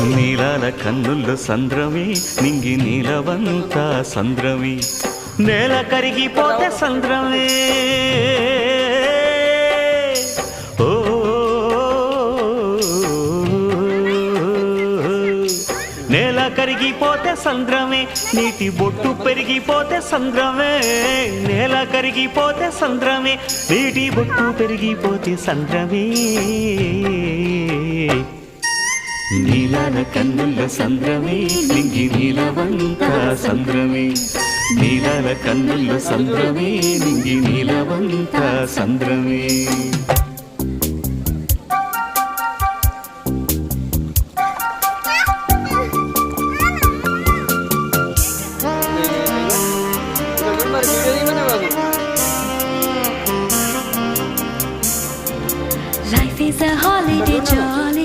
నీలాల కన్నుల్లో సంద్రమి నింగి నీలవంత సంద్రమి నేల కరిగిపోతే సంద్రమే ఓ నేల కరిగిపోతే సంద్రమే నీటి బొట్టు పెరిగిపోతే సంద్రమే నేల కరిగిపోతే సంద్రమే నీటి బొట్టు పెరిగిపోతే సంద్రమే నీలాల కన్నుల సంద్రమే నింగి నీలవంత సంద్రమే నీలాల కన్నుల సంద్రమే నింగి నీలవంత సంద్రమే Life is a holiday, jolly.